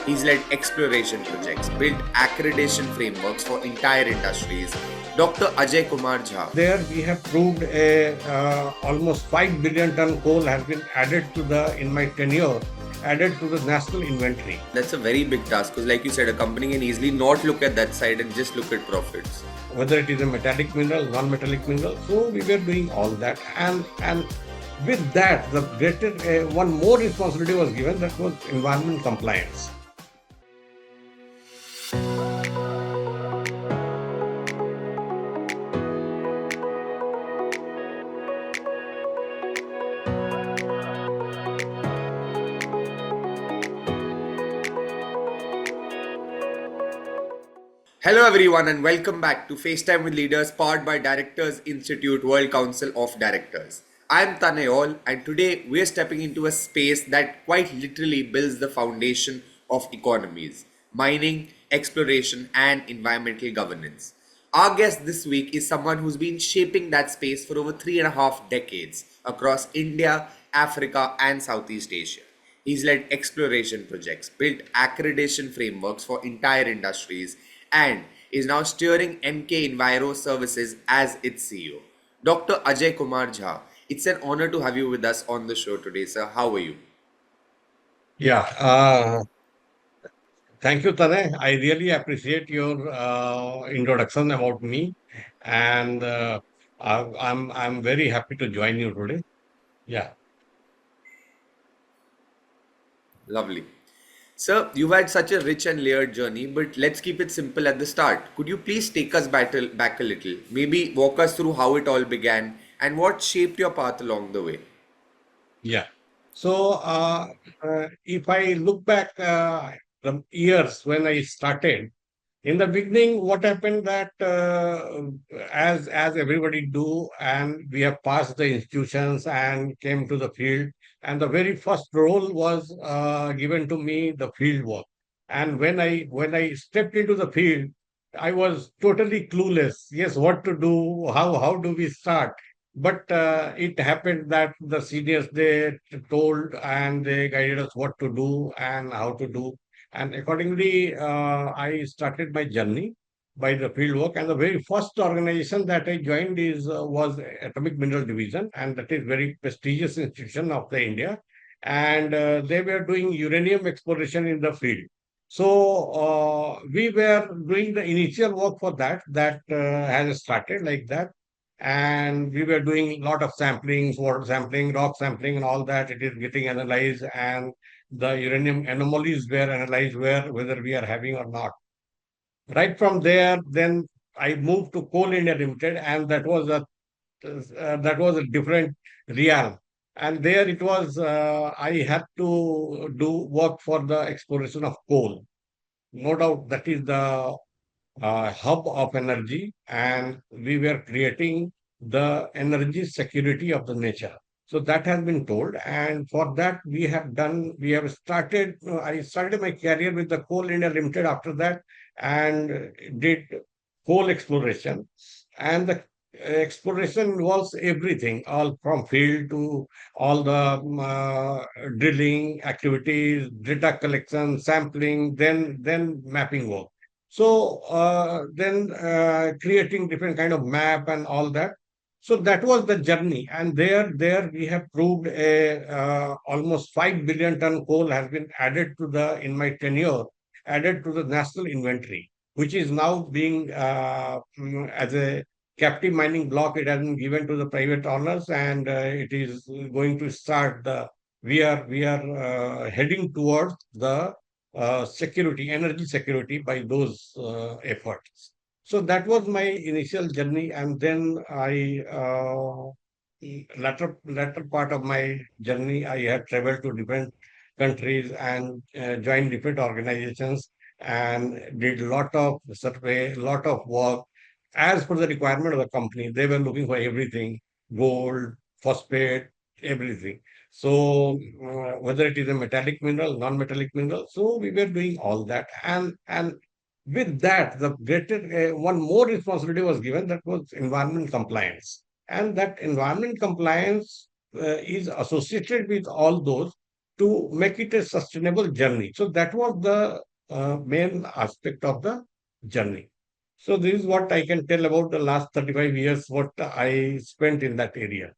He's led exploration projects, built accreditation frameworks for entire industries. Dr. Ajay Kumar Jha. There we have proved almost 5 billion ton coal has been added to in my tenure, added to the national inventory. That's a very big task because, like you said, a company can easily not look at that side and just look at profits. Whether it is a metallic mineral, non-metallic mineral. So we were doing all that, and with that, the greater one more responsibility was given, that was environment compliance. Hello, everyone, and welcome back to FaceTime with Leaders, powered by Directors Institute World Council of Directors. I'm Tanayol, and today we're stepping into a space that quite literally builds the foundation of economies: mining, exploration, and environmental governance. Our guest this week is someone who's been shaping that space for over 3.5 decades across India, Africa, and Southeast Asia. He's led exploration projects, built accreditation frameworks for entire industries, and is now steering Enkay Enviro Services as its CEO. Dr. Ajay Kumar Jha, it's an honor to have you with us on the show today, sir. How are you? Yeah, thank you, Tanay. I really appreciate your introduction about me, and I'm very happy to join you today. Yeah. Lovely. Sir, you've had such a rich and layered journey, but let's keep it simple at the start. Could you please take us back a little? Maybe walk us through how it all began and what shaped your path along the way. Yeah. So, if I look back the years when I started, in the beginning, what happened that as everybody do, and we have passed the institutions and came to the field, and the very first role was given to me, the field work. And when I stepped into the field, I was totally clueless. Yes, what to do? How do we start? But it happened that the seniors, they told and they guided us what to do and how to do, and accordingly I started my journey by the field work. And the very first organization that I joined is was Atomic Mineral Division, and that is very prestigious institution of the India. And they were doing uranium exploration in the field. So we were doing the initial work for that has started like that. And we were doing a lot of samplings, water sampling, rock sampling, and all that. It is getting analyzed, and the uranium anomalies were analyzed, whether we are having or not. Right from there, then I moved to Coal India Limited, and that was a different realm. And there it was, I had to do work for the exploration of coal. No doubt that is the hub of energy, and we were creating the energy security of the nature. So that has been told, and for that we have started. I started my career with the Coal India Limited after that, and did coal exploration. And the exploration involves everything, all from field to all the drilling activities, data collection, sampling, then mapping work. So then creating different kind of map and all that. So that was the journey, and there we have proved almost 5 billion ton coal has been added to the in my tenure, added to the national inventory, which is now being as a captive mining block. It has been given to the private owners, and it is going to start the. We are heading towards the security, energy security by those efforts. So that was my initial journey, and then latter part of my journey, I have traveled to different countries and joined different organizations and did lot of survey, lot of work as per the requirement of the company. They were looking for everything: gold, phosphate, everything. So whether it is a metallic mineral, non-metallic mineral, so we were doing all that, and with that, the greater one more responsibility was given, that was environment compliance, and that environment compliance is associated with all those. to make it a sustainable journey. So that was the main aspect of the journey. So this is what I can tell about the last 35 years, what I spent in that area.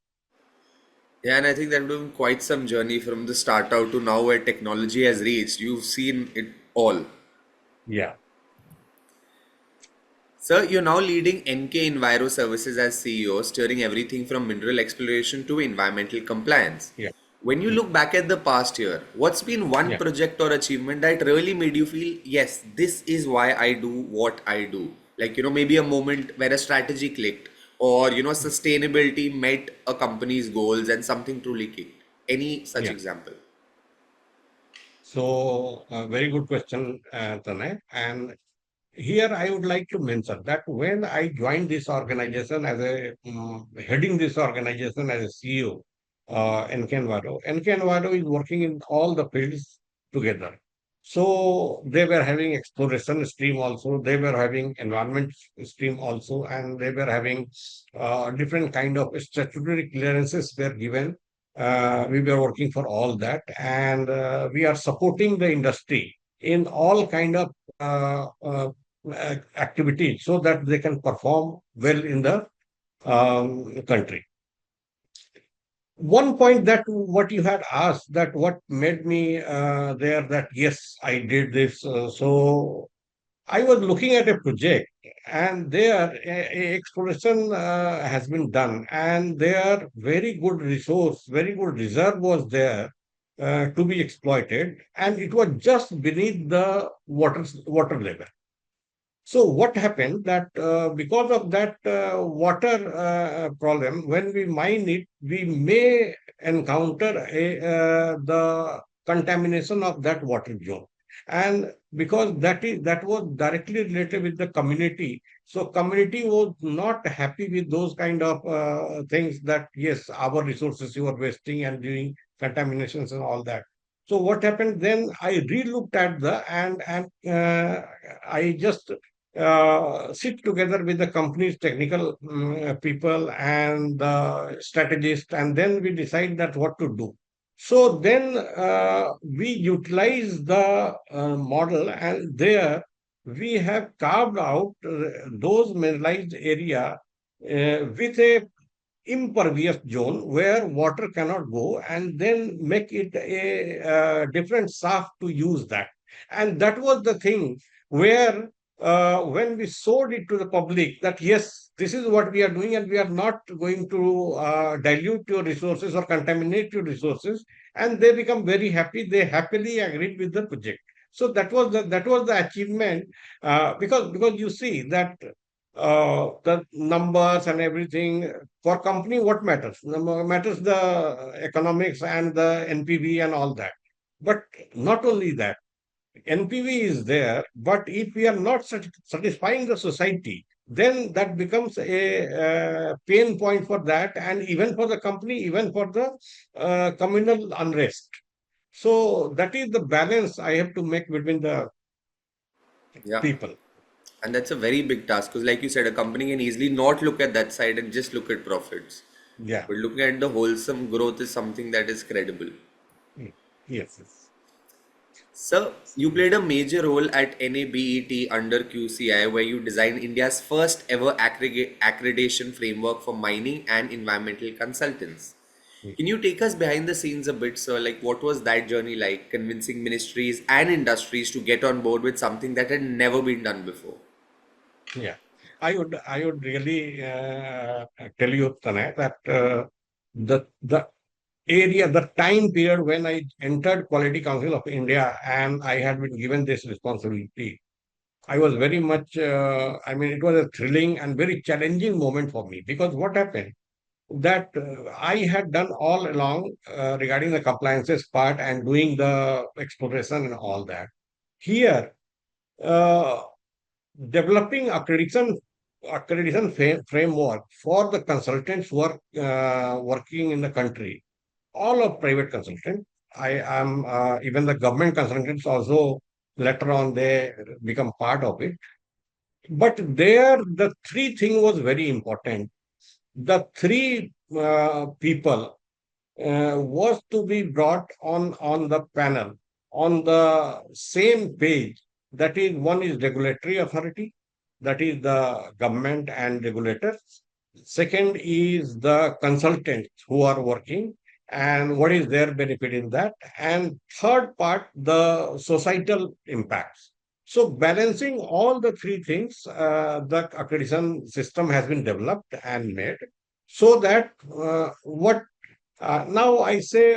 Yeah, and I think that would have been quite some journey from the start out to now where technology has reached. You've seen it all. Yeah, Sir, you're now leading NK Enviro Services as CEO, steering everything from mineral exploration to environmental compliance. yeah, When you mm, look back at the past year, what's been one yeah, project or achievement that really made you feel, yes, this is why I do what I do? Like, maybe a moment where a strategy clicked or, sustainability met a company's goals and something truly clicked. Any such yeah. example? So, very good question, Tanay. And here I would like to mention that when I joined this organization as a heading this organization as a CEO, Enviro is working in all the fields together. So they were having exploration stream also, they were having environment stream also, and they were having different kind of statutory clearances were given. We were working for all that, and we are supporting the industry in all kind of activities so that they can perform well in the country. One point that what you had asked, that what made me there, that yes, I did this. So I was looking at a project, and there a exploration has been done, and there very good resource, very good reserve was there to be exploited, and it was just beneath the water level. So what happened that because of that water problem, when we mine it, we may encounter the contamination of that water zone. And because that was directly related with the community, so community was not happy with those kind of things, that yes, our resources you are wasting and doing contaminations and all that. So what happened then? I re-looked at the and I just sit together with the company's technical people and the strategist, and then we decide that what to do. So then we utilize the model, and there we have carved out those mineralized area with a impervious zone where water cannot go, and then make it a different shaft to use that. And that was the thing where when we showed it to the public that yes, this is what we are doing, and we are not going to dilute your resources or contaminate your resources, and they become very happy, they happily agreed with the project. So that was the achievement, because you see that the numbers and everything, for company what matters? Matters the economics and the NPV and all that. But not only that, NPV is there, but if we are not satisfying the society, then that becomes a pain point for that, and even for the company, even for the communal unrest. So that is the balance I have to make between the Yeah. people. And that's a very big task because, like you said, a company can easily not look at that side and just look at profits. Yeah. But looking at the wholesome growth is something that is credible. Mm. Yes. Yes. So, you played a major role at NABET under QCI, where you designed India's first ever accreditation framework for mining and environmental consultants. Mm. Can you take us behind the scenes a bit, sir? Like, what was that journey like, convincing ministries and industries to get on board with something that had never been done before? Yeah, I would really tell you, Tanay, that the area, the time period when I entered Quality Council of India and I had been given this responsibility, I was very much. I mean, it was a thrilling and very challenging moment for me, because what happened that I had done all along regarding the compliances part and doing the exploration and all that. Here. Uh, Developing accreditation framework for the consultants who are working in the country, all of private consultants. I am even the government consultants also, later on they become part of it. But there the three thing was very important. The three people, was to be brought on the panel on the same page. That is, one is regulatory authority, that is the government and regulators. Second is the consultants who are working and what is their benefit in that. And third part, the societal impacts. So balancing all the three things, the accreditation system has been developed and made so that what now I say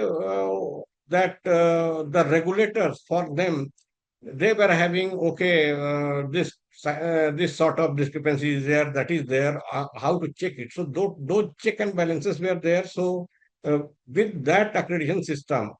that the regulators for them they were having okay this sort of discrepancy is there, that is there, how to check it. So those check and balances were there. So with that accreditation system,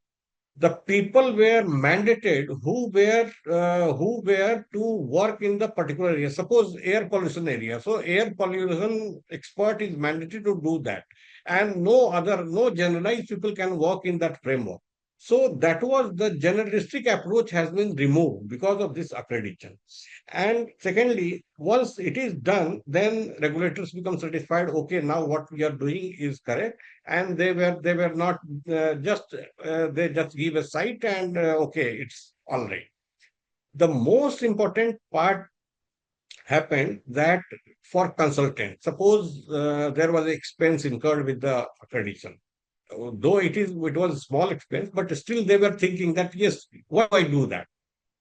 the people were mandated who were to work in the particular area. Suppose air pollution area, so air pollution expert is mandated to do that, and no generalized people can work in that framework. So that was the generalistic approach has been removed because of this accreditation. And secondly, once it is done, then regulators become satisfied, okay, now what we are doing is correct. And they were not just they just give a site and okay, it's all right. The most important part happened that for consultant, suppose there was expense incurred with the accreditation, though it was a small expense, but still they were thinking that yes, why do I do that?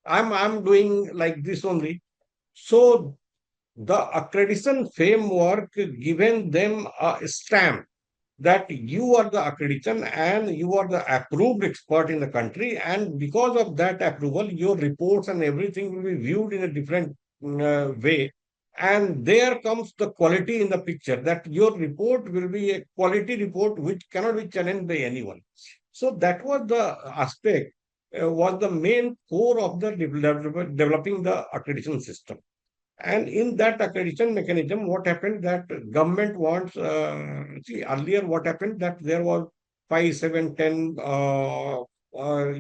I'm doing like this only. So the accreditation framework given them a stamp that you are the accreditation and you are the approved expert in the country, and because of that approval your reports and everything will be viewed in a different way. And there comes the quality in the picture, that your report will be a quality report which cannot be challenged by anyone. So that was the aspect, was the main core of the developing the accreditation system. And in that accreditation mechanism, what happened that government wants, see, earlier what happened that there was 5, 7, 10,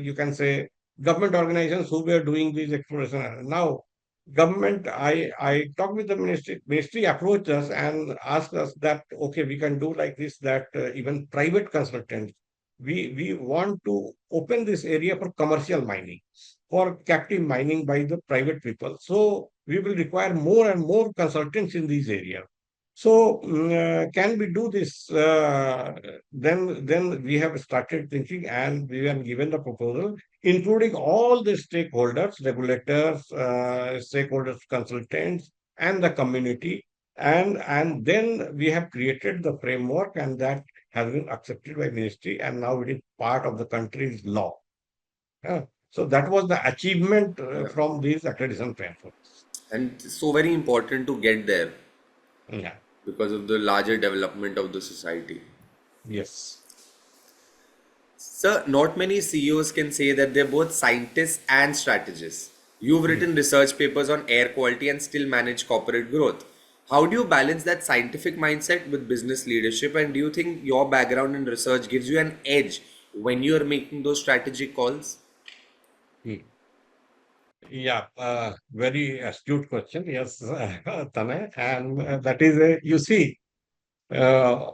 you can say government organizations who were doing these exploration. Now, government, I talked with the ministry approached us and asked us that, okay, we can do like this, that even private consultants, we want to open this area for commercial mining, for captive mining by the private people. So we will require more and more consultants in these areas. So can we do this? Then we have started thinking, and we were given the proposal, including all the stakeholders, regulators, stakeholders, consultants, and the community. And then we have created the framework, and that has been accepted by ministry, and now it is part of the country's law. Yeah. So that was the achievement Yeah. from these accreditation frameworks. And so very important to get there Yeah. because of the larger development of the society. Yes. Sir, not many CEOs can say that they're both scientists and strategists. You've Mm. written research papers on air quality and still manage corporate growth. How do you balance that scientific mindset with business leadership? And do you think your background in research gives you an edge when you're making those strategic calls? Mm. Yeah, very astute question. Yes, Tanay. And that is a, you see, uh,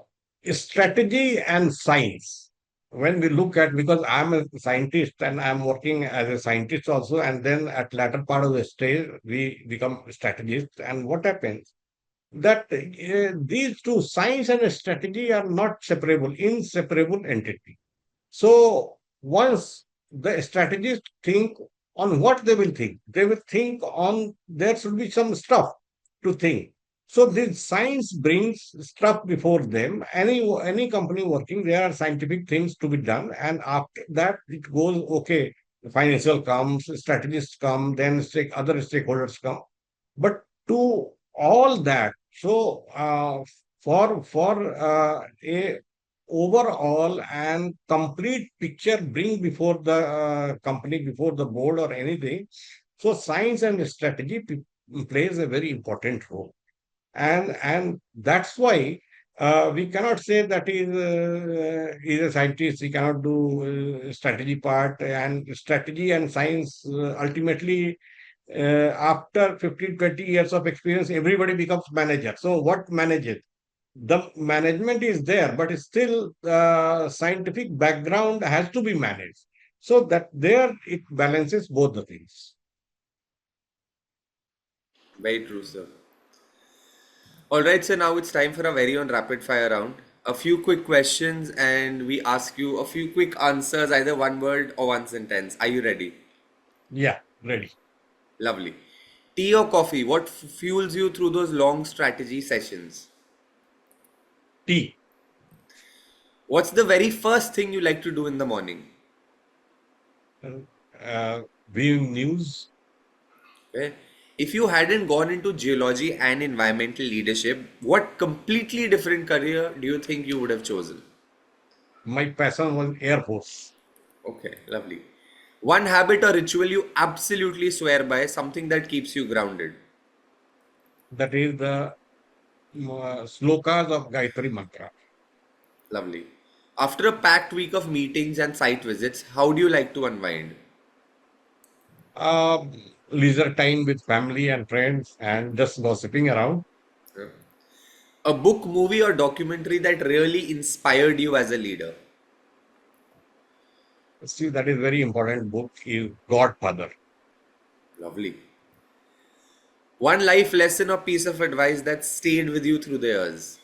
strategy and science. When we look at, because I'm a scientist and I'm working as a scientist also, and then at latter part of the stage, we become strategists. And what happens? That these two, science and strategy, are not separable, inseparable entity. So once the strategists think on what they will think on there should be some stuff to think. So this science brings stuff before them. Any company working, there are scientific things to be done, and after that it goes okay. Financial comes, strategists come, then other stakeholders come. But to all that, so for a overall and complete picture bring before the company, before the board or anything. So science and strategy plays a very important role, and that's why we cannot say that is a scientist, he cannot do strategy part. And strategy and science ultimately, after 15, 20 years of experience, everybody becomes manager. So what manages? The management is there, but still the scientific background has to be managed. So that there it balances both the things. Very true, sir. All right, so now it's time for a very on rapid fire round. A few quick questions, and we ask you a few quick answers, either one word or one sentence. Are you ready? Yeah, ready. Lovely. Tea or coffee? What fuels you through those long strategy sessions? T. What's the very first thing you like to do in the morning? Viewing news. Okay. If you hadn't gone into geology and environmental leadership, what completely different career do you think you would have chosen? My passion was Air Force. Okay, lovely. One habit or ritual you absolutely swear by, something that keeps you grounded. That is the slokas of Gayatri Mantra. Lovely. After a packed week of meetings and site visits, how do you like to unwind? Uh, Leisure time with family and friends and just gossiping around. Yeah. A book, movie, or documentary that really inspired you as a leader. See, that is very important book is Godfather. Lovely. One life lesson or piece of advice that stayed with you through the years.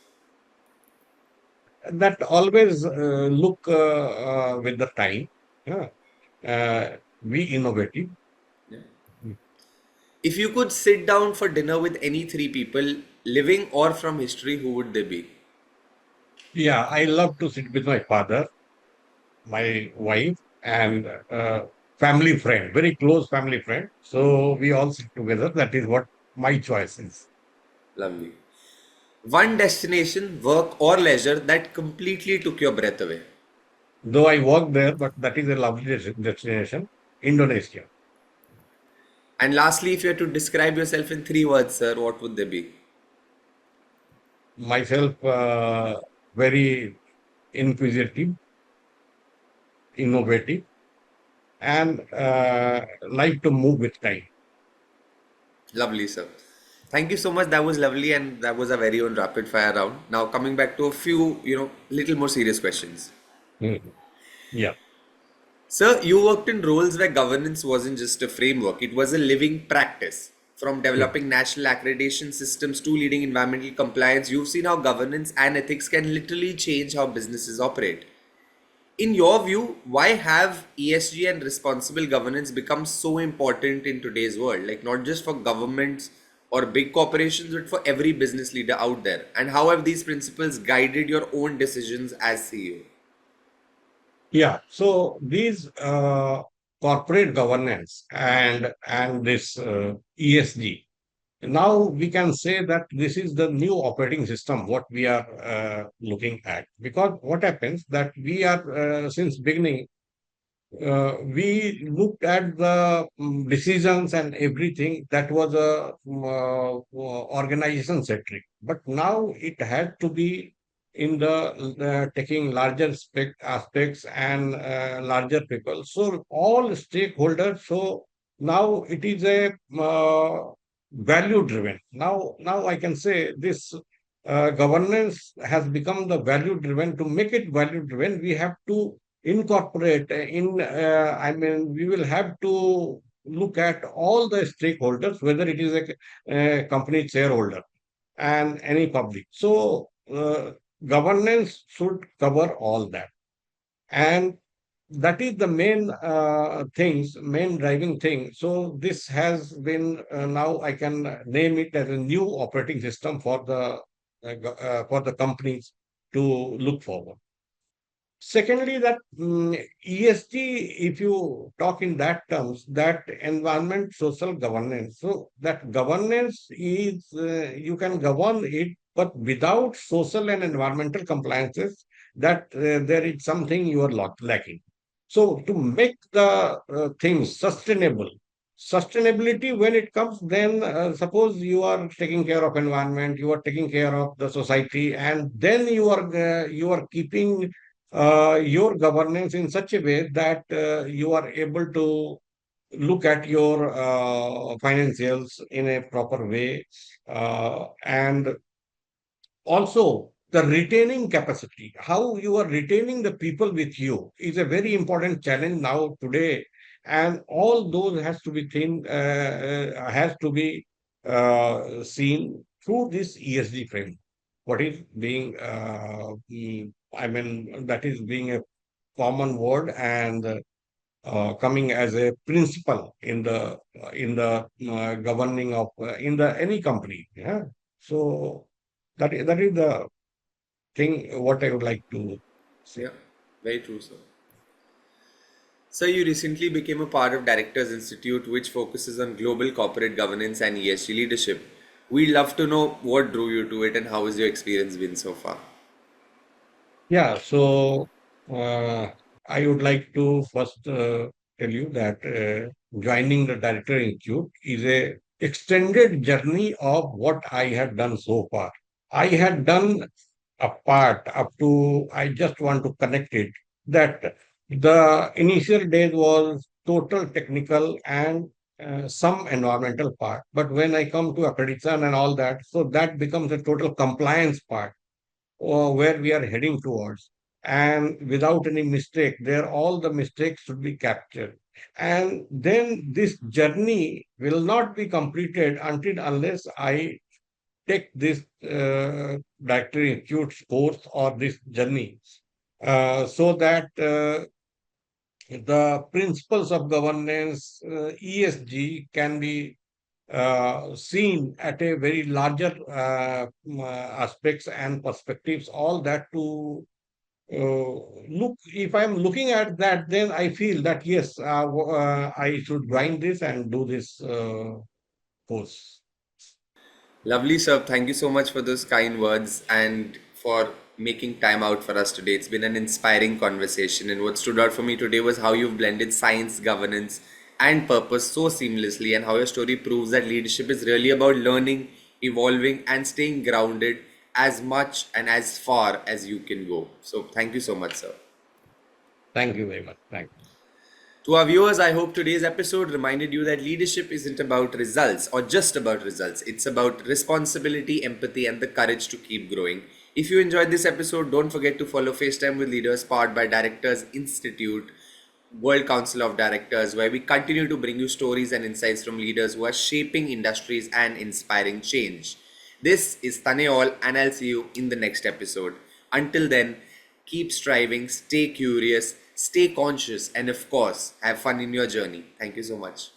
That always look with the time. Yeah. Be innovative. Yeah. If you could sit down for dinner with any three people, living or from history, who would they be? Yeah, I love to sit with my father, my wife, and family friend, very close family friend. So we all sit together. That is what my choice is. Lovely. One destination, work or leisure that completely took your breath away. Though I work there, but that is a lovely destination, Indonesia. And lastly, if you had to describe yourself in three words, sir, what would they be? Myself, very inquisitive, innovative, and like to move with time. Lovely, sir. Thank you so much. That was lovely, and that was a very own rapid fire round. Now, coming back to a few, little more serious questions. Mhm. Yeah. Sir, you worked in roles where governance wasn't just a framework, it was a living practice. From Mhm. developing national accreditation systems to leading environmental compliance, you've seen how governance and ethics can literally change how businesses operate. In your view, why have ESG and responsible governance become so important in today's world? Like, not just for governments or big corporations, but for every business leader out there. And how have these principles guided your own decisions as CEO? Yeah. So these corporate governance and this ESG. Now we can say that this is the new operating system what we are looking at, because what happens that we are since beginning we looked at the decisions and everything that was a organization centric, but now it had to be in the taking larger aspects and larger people. So all stakeholders. So now it is a value driven. Now I can say this. Governance has become the value driven. To make it value driven, we have to incorporate in I mean we will have to look at all the stakeholders, whether it is a company shareholder and any public. So governance should cover all that, and that is the main main driving thing. So this has been now I can name it as a new operating system for the companies to look forward. Secondly, that ESG, if you talk in that terms, that environment, social governance. So that governance is, you can govern it, but without social and environmental compliances, that there is something you are lacking. So to make the things sustainable, sustainability when it comes, then suppose you are taking care of environment, you are taking care of the society, and then you are keeping your governance in such a way that you are able to look at your financials in a proper way, and also the retaining capacity, how you are retaining the people with you is a very important challenge now today. And all those has to be seen through this ESG frame. What is being, I mean, that is being a common word and coming as a principle in the governing of in the any company. Yeah. So that is the thing what I would like to say. Yeah, very true, sir. So you recently became a part of Directors Institute, which focuses on global corporate governance and ESG leadership. We'd love to know what drew you to it and how has your experience been so far. Yeah, so uh, I would like to first tell you that joining the Director Institute is a extended journey of what I had done so far. I had done a part up to, I just want to connect it, that the initial days was total technical and some environmental part. But when I come to accreditation and all that, so that becomes a total compliance part or where we are heading towards. And without any mistake, there all the mistakes should be captured. And then this journey will not be completed until unless I take this directory institute course or this journey, so that the principles of governance, ESG, can be seen at a very larger aspects and perspectives. All that to look. If I'm looking at that, then I feel that yes, I should join this and do this course. Lovely, sir. Thank you so much for those kind words and for making time out for us today. It's been an inspiring conversation. And what stood out for me today was how you've blended science, governance, and purpose so seamlessly, and how your story proves that leadership is really about learning, evolving, and staying grounded as much and as far as you can go. So, thank you so much, sir. Thank you very much. Thank you. To our viewers, I hope today's episode reminded you that leadership isn't about results or just about results. It's about responsibility, empathy, and the courage to keep growing. If you enjoyed this episode, don't forget to follow FaceTime with Leaders, powered by Directors Institute, World Council of Directors, where we continue to bring you stories and insights from leaders who are shaping industries and inspiring change. This is Taneol, and I'll see you in the next episode. Until then, keep striving, stay curious, stay conscious, and of course, have fun in your journey. Thank you so much.